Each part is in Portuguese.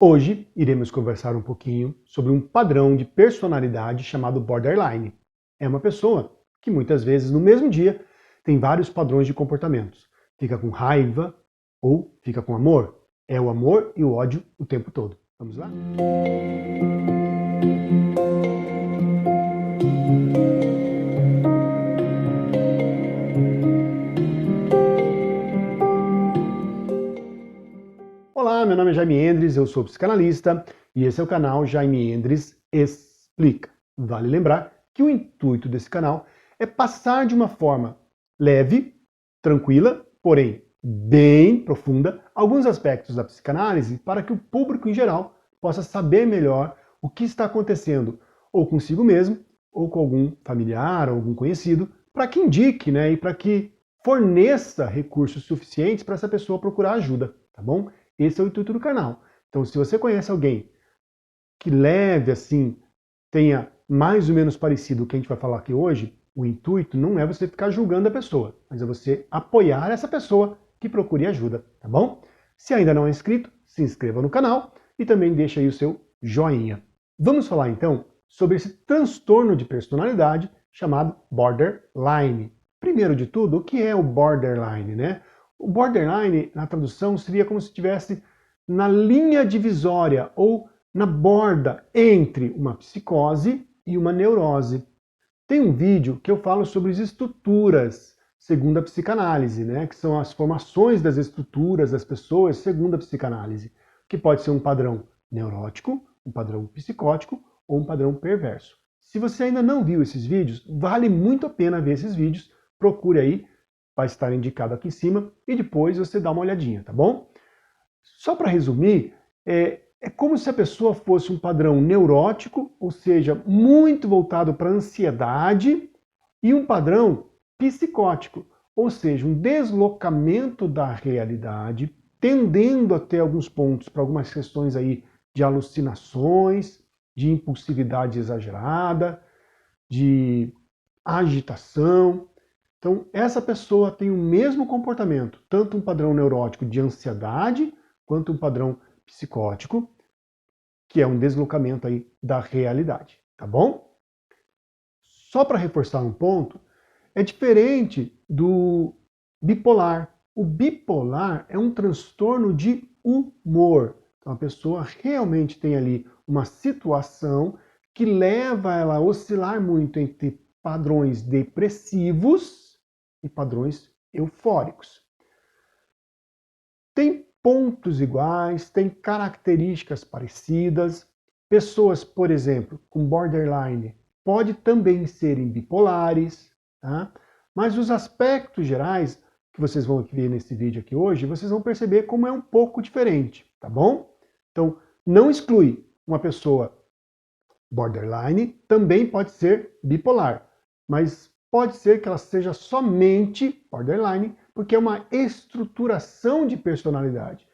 Hoje iremos conversar um pouquinho sobre um padrão de personalidade chamado borderline. É uma pessoa que muitas vezes no mesmo dia tem vários padrões de comportamentos. Fica com raiva ou fica com amor. É o amor e o ódio o tempo todo. Vamos lá? Olá, meu nome é Jaime Endres, eu sou psicanalista e esse é o canal Jaime Endres Explica. Vale lembrar que o intuito desse canal é passar de uma forma leve, tranquila, porém bem profunda, alguns aspectos da psicanálise para que o público em geral possa saber melhor o que está acontecendo ou consigo mesmo, ou com algum familiar, ou algum conhecido, para que indique, e para que forneça recursos suficientes para essa pessoa procurar ajuda, tá bom? Esse é o intuito do canal. Então, se você conhece alguém que leve, assim, tenha mais ou menos parecido o que a gente vai falar aqui hoje, o intuito não é você ficar julgando a pessoa, mas é você apoiar essa pessoa que procure ajuda, tá bom? Se ainda não é inscrito, se inscreva no canal e também deixa aí o seu joinha. Vamos falar então sobre esse transtorno de personalidade chamado borderline. Primeiro de tudo, o que é o borderline, né? O borderline, na tradução, seria como se estivesse na linha divisória ou na borda entre uma psicose e uma neurose. Tem um vídeo que eu falo sobre as estruturas segundo a psicanálise, que são as formações das estruturas das pessoas segundo a psicanálise, que pode ser um padrão neurótico, um padrão psicótico ou um padrão perverso. Se você ainda não viu esses vídeos, vale muito a pena ver esses vídeos, procure aí, vai estar indicado aqui em cima, e depois você dá uma olhadinha, tá bom? Só para resumir, é como se a pessoa fosse um padrão neurótico, ou seja, muito voltado para a ansiedade, e um padrão psicótico, ou seja, um deslocamento da realidade, tendendo a ter alguns pontos para algumas questões aí de alucinações, de impulsividade exagerada, de agitação. Então, essa pessoa tem o mesmo comportamento, tanto um padrão neurótico de ansiedade, quanto um padrão psicótico, que é um deslocamento aí da realidade, tá bom? Só para reforçar um ponto, é diferente do bipolar. O bipolar é um transtorno de humor. Então, a pessoa realmente tem ali uma situação que leva ela a oscilar muito entre padrões depressivos e padrões eufóricos. Tem pontos iguais, tem características parecidas. Pessoas, por exemplo, com borderline, pode também serem bipolares, tá? Mas os aspectos gerais que vocês vão ver nesse vídeo aqui hoje, vocês vão perceber como é um pouco diferente, tá bom? Então, não exclui uma pessoa borderline, também pode ser bipolar, mas pode ser que ela seja somente borderline, porque é uma estruturação de personalidade.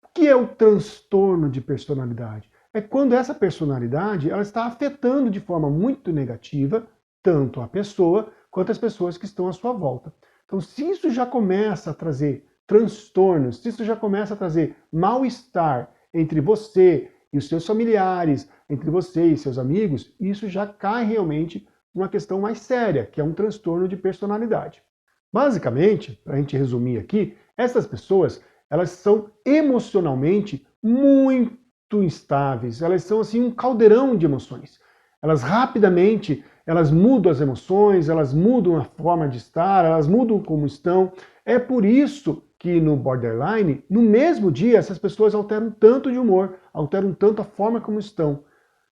O que é o transtorno de personalidade? É quando essa personalidade ela está afetando de forma muito negativa tanto a pessoa quanto as pessoas que estão à sua volta. Então, se isso já começa a trazer transtornos, se isso já começa a trazer mal-estar entre você e os seus familiares, entre você e seus amigos, isso já cai realmente numa questão mais séria, que é um transtorno de personalidade. Basicamente, para a gente resumir aqui, essas pessoas elas são emocionalmente muito instáveis, elas são assim um caldeirão de emoções. Elas rapidamente, elas mudam as emoções, elas mudam a forma de estar, elas mudam como estão. É por isso que no borderline, no mesmo dia, essas pessoas alteram tanto de humor, alteram tanto a forma como estão,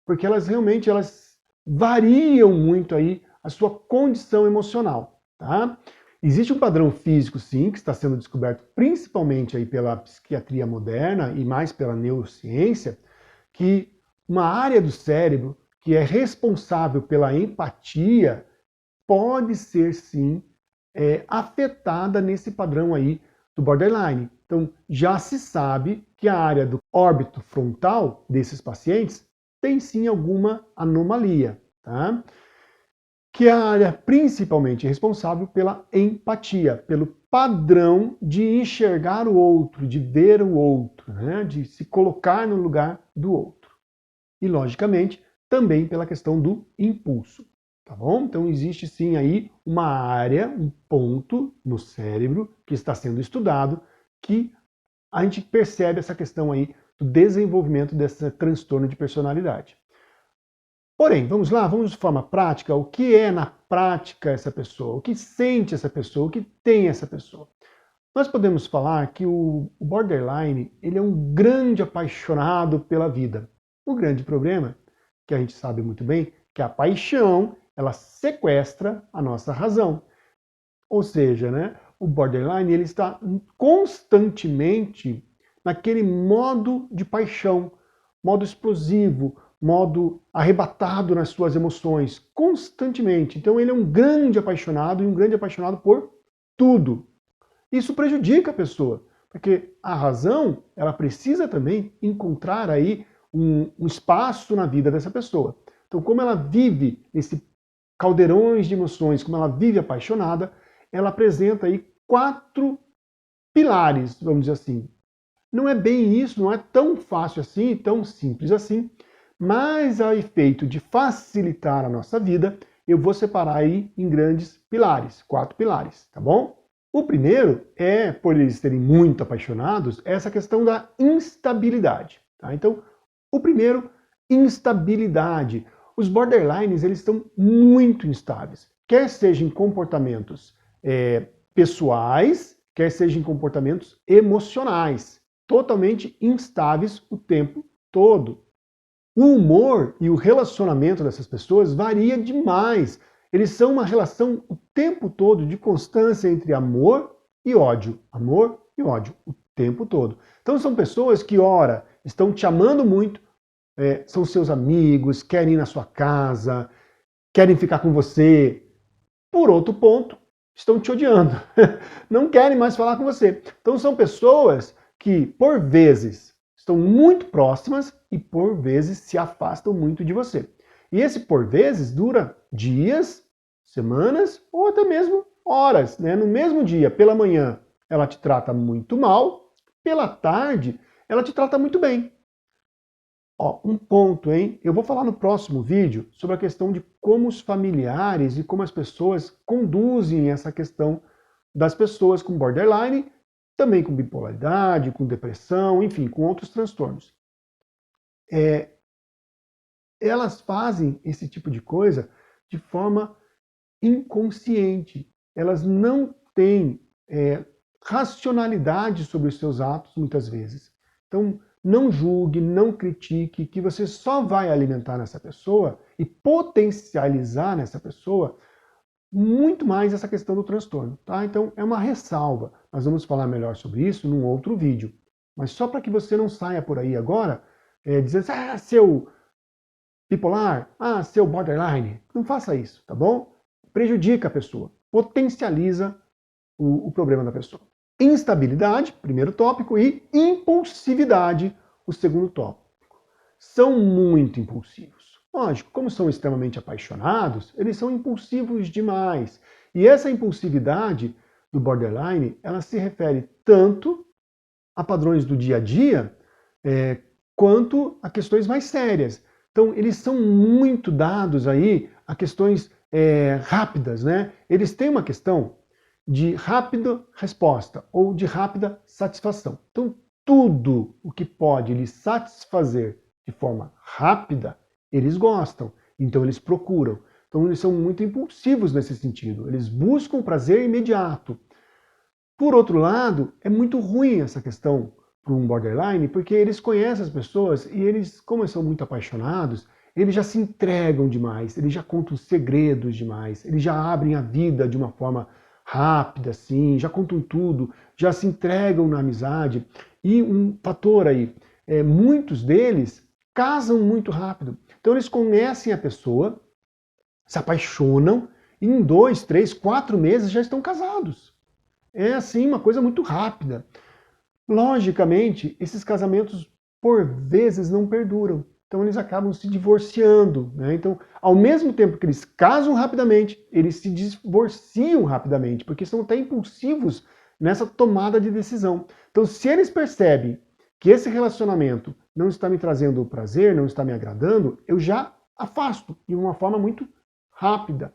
porque elas realmente elas variam muito aí a sua condição emocional, tá? Existe um padrão físico, sim, que está sendo descoberto principalmente aí pela psiquiatria moderna e mais pela neurociência, que uma área do cérebro que é responsável pela empatia pode ser, sim, afetada nesse padrão aí do borderline. Então, já se sabe que a área do órbito frontal desses pacientes tem, sim, alguma anomalia, tá? Que é a área principalmente responsável pela empatia, pelo padrão de enxergar o outro, de ver o outro, né? De se colocar no lugar do outro. E, logicamente, também pela questão do impulso, tá bom? Então existe sim aí uma área, um ponto no cérebro que está sendo estudado que a gente percebe essa questão aí do desenvolvimento desse transtorno de personalidade. Porém, vamos lá, vamos de forma prática, o que é na prática essa pessoa, o que sente essa pessoa, o que tem essa pessoa. Nós podemos falar que o borderline, ele é um grande apaixonado pela vida. O grande problema, que a gente sabe muito bem, que a paixão, ela sequestra a nossa razão. Ou seja, né, o borderline, ele está constantemente naquele modo de paixão, modo explosivo, modo arrebatado nas suas emoções, constantemente. Então ele é um grande apaixonado e um grande apaixonado por tudo. Isso prejudica a pessoa, porque a razão, ela precisa também encontrar aí um espaço na vida dessa pessoa. Então, como ela vive esse caldeirões de emoções, como ela vive apaixonada, ela apresenta aí 4 pilares, vamos dizer assim. Não é bem isso, não é tão fácil assim, tão simples assim, mas a efeito de facilitar a nossa vida, eu vou separar aí em grandes pilares, 4 pilares, tá bom? O primeiro é, por eles serem muito apaixonados, essa questão da instabilidade, tá? Então, o primeiro, instabilidade. Os borderlines, eles estão muito instáveis, quer seja em comportamentos pessoais, quer seja em comportamentos emocionais, totalmente instáveis o tempo todo. O humor e o relacionamento dessas pessoas varia demais. Eles são uma relação o tempo todo de constância entre amor e ódio. Amor e ódio, o tempo todo. Então são pessoas que, ora, estão te amando muito, são seus amigos, querem ir na sua casa, querem ficar com você. Por outro ponto, estão te odiando. Não querem mais falar com você. Então são pessoas que, por vezes, estão muito próximas e, por vezes, se afastam muito de você. E esse, por vezes, dura dias, semanas ou até mesmo horas, né? No mesmo dia, pela manhã, ela te trata muito mal, pela tarde, ela te trata muito bem. Ó, um ponto, hein? Eu vou falar no próximo vídeo sobre a questão de como os familiares e como as pessoas conduzem essa questão das pessoas com borderline, também com bipolaridade, com depressão, enfim, com outros transtornos. Elas fazem esse tipo de coisa de forma inconsciente. Elas não têm racionalidade sobre os seus atos, muitas vezes. Então, não julgue, não critique, que você só vai alimentar nessa pessoa e potencializar nessa pessoa muito mais essa questão do transtorno, tá? Então, é uma ressalva. Nós vamos falar melhor sobre isso num outro vídeo. Mas só para que você não saia por aí agora dizendo assim, seu bipolar, seu borderline. Não faça isso, tá bom? Prejudica a pessoa, potencializa o problema da pessoa. Instabilidade, primeiro tópico, e impulsividade, o segundo tópico. São muito impulsivos. Lógico, como são extremamente apaixonados, eles são impulsivos demais. E essa impulsividade do borderline, ela se refere tanto a padrões do dia a dia, quanto a questões mais sérias. Então, eles são muito dados aí a questões rápidas, né? Eles têm uma questão de rápida resposta ou de rápida satisfação. Então, tudo o que pode lhes satisfazer de forma rápida, eles gostam. Então, eles procuram. Então, eles são muito impulsivos nesse sentido. Eles buscam o prazer imediato. Por outro lado, é muito ruim essa questão para um borderline, porque eles conhecem as pessoas e eles, como eles são muito apaixonados, eles já se entregam demais, eles já contam segredos demais, eles já abrem a vida de uma forma rápida, assim, já contam tudo, já se entregam na amizade. E um fator aí, muitos deles casam muito rápido. Então eles conhecem a pessoa, se apaixonam, e em 2, 3, 4 meses já estão casados. É assim, uma coisa muito rápida. Logicamente, esses casamentos, por vezes, não perduram. Então eles acabam se divorciando, né? Então, ao mesmo tempo que eles casam rapidamente, eles se divorciam rapidamente, porque são até impulsivos nessa tomada de decisão. Então, se eles percebem que esse relacionamento não está me trazendo prazer, não está me agradando, eu já afasto de uma forma muito rápida.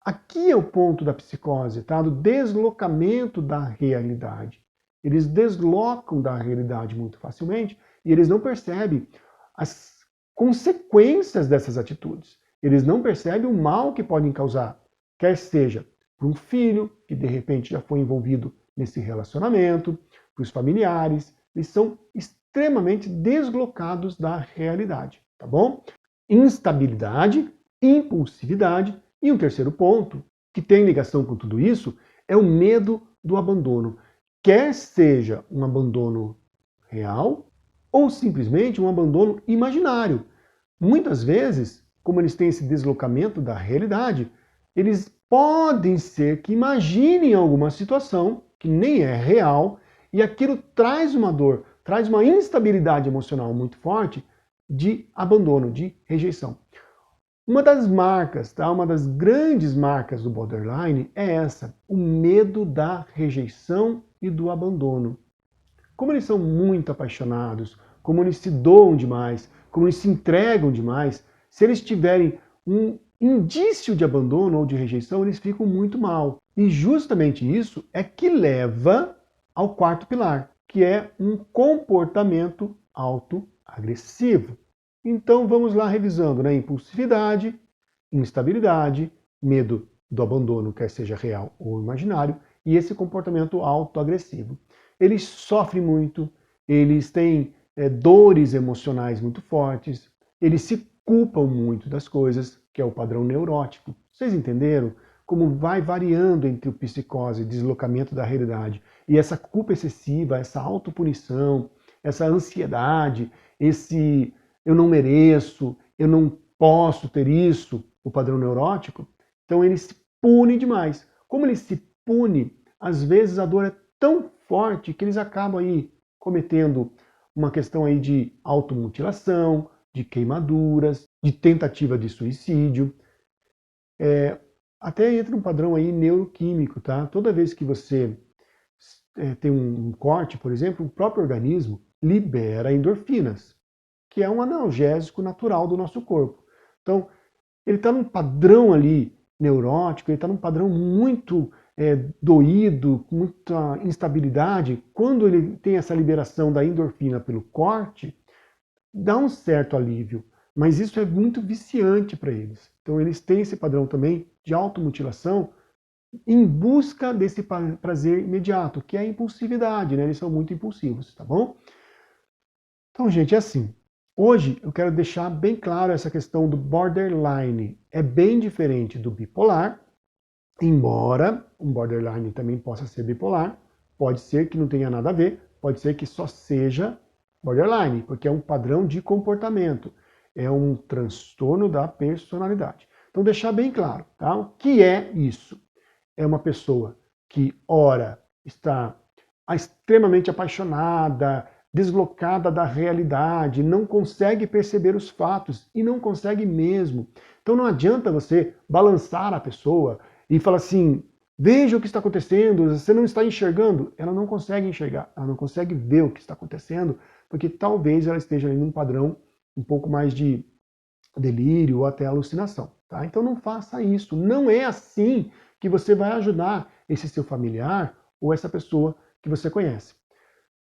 Aqui é o ponto da psicose, tá? Do deslocamento da realidade. Eles deslocam da realidade muito facilmente e eles não percebem as consequências dessas atitudes. Eles não percebem o mal que podem causar, quer seja para um filho que de repente já foi envolvido nesse relacionamento, para os familiares. Eles são extremamente deslocados da realidade, tá bom? Instabilidade, impulsividade e um terceiro ponto, que tem ligação com tudo isso, é o medo do abandono. Quer seja um abandono real ou simplesmente um abandono imaginário. Muitas vezes, como eles têm esse deslocamento da realidade, eles podem ser que imaginem alguma situação que nem é real e aquilo traz uma dor, traz uma instabilidade emocional muito forte de abandono, de rejeição. Uma das marcas, tá? Uma das grandes marcas do borderline é essa, o medo da rejeição e do abandono. Como eles são muito apaixonados, como eles se doam demais, como eles se entregam demais, se eles tiverem um indício de abandono ou de rejeição, eles ficam muito mal. E justamente isso é que leva ao quarto pilar, que é um comportamento autoagressivo. Então vamos lá revisando, né? Impulsividade, instabilidade, medo do abandono, quer seja real ou imaginário, e esse comportamento autoagressivo. Eles sofrem muito, eles têm dores emocionais muito fortes, eles se culpam muito das coisas, que é o padrão neurótico. Vocês entenderam como vai variando entre o psicose, deslocamento da realidade, e essa culpa excessiva, essa autopunição, essa ansiedade, esse eu não mereço, eu não posso ter isso, o padrão neurótico? Então ele se pune demais. Como ele se pune, às vezes a dor é tão forte que eles acabam aí cometendo uma questão aí de automutilação, de queimaduras, de tentativa de suicídio. Até entra um padrão aí neuroquímico, tá? Toda vez que você tem um corte, por exemplo, o próprio organismo libera endorfinas, que é um analgésico natural do nosso corpo. Então, ele está num padrão ali neurótico, ele está num padrão muito doído, com muita instabilidade. Quando ele tem essa liberação da endorfina pelo corte, dá um certo alívio, mas isso é muito viciante para eles. Então eles têm esse padrão também de automutilação em busca desse prazer imediato, que é a impulsividade, né? Eles são muito impulsivos, tá bom? Então, gente, é assim. Hoje eu quero deixar bem claro essa questão do borderline. É bem diferente do bipolar, embora um borderline também possa ser bipolar, pode ser que não tenha nada a ver, pode ser que só seja borderline, porque é um padrão de comportamento, é um transtorno da personalidade. Então, deixar bem claro, tá? O que é isso? É uma pessoa que, ora, está extremamente apaixonada, deslocada da realidade, não consegue perceber os fatos e não consegue mesmo. Então não adianta você balançar a pessoa e falar assim, veja o que está acontecendo, você não está enxergando. Ela não consegue enxergar, ela não consegue ver o que está acontecendo, porque talvez ela esteja ali num padrão um pouco mais de delírio ou até alucinação. Tá? Então não faça isso. Não é assim que você vai ajudar esse seu familiar ou essa pessoa que você conhece.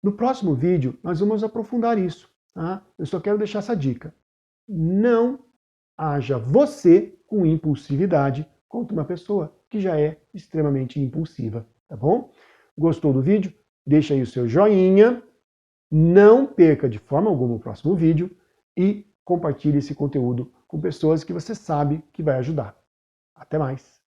No próximo vídeo, nós vamos aprofundar isso. Tá? Eu só quero deixar essa dica. Não haja você com impulsividade contra uma pessoa que já é extremamente impulsiva, tá bom? Gostou do vídeo? Deixa aí o seu joinha, não perca de forma alguma o próximo vídeo e compartilhe esse conteúdo com pessoas que você sabe que vai ajudar. Até mais!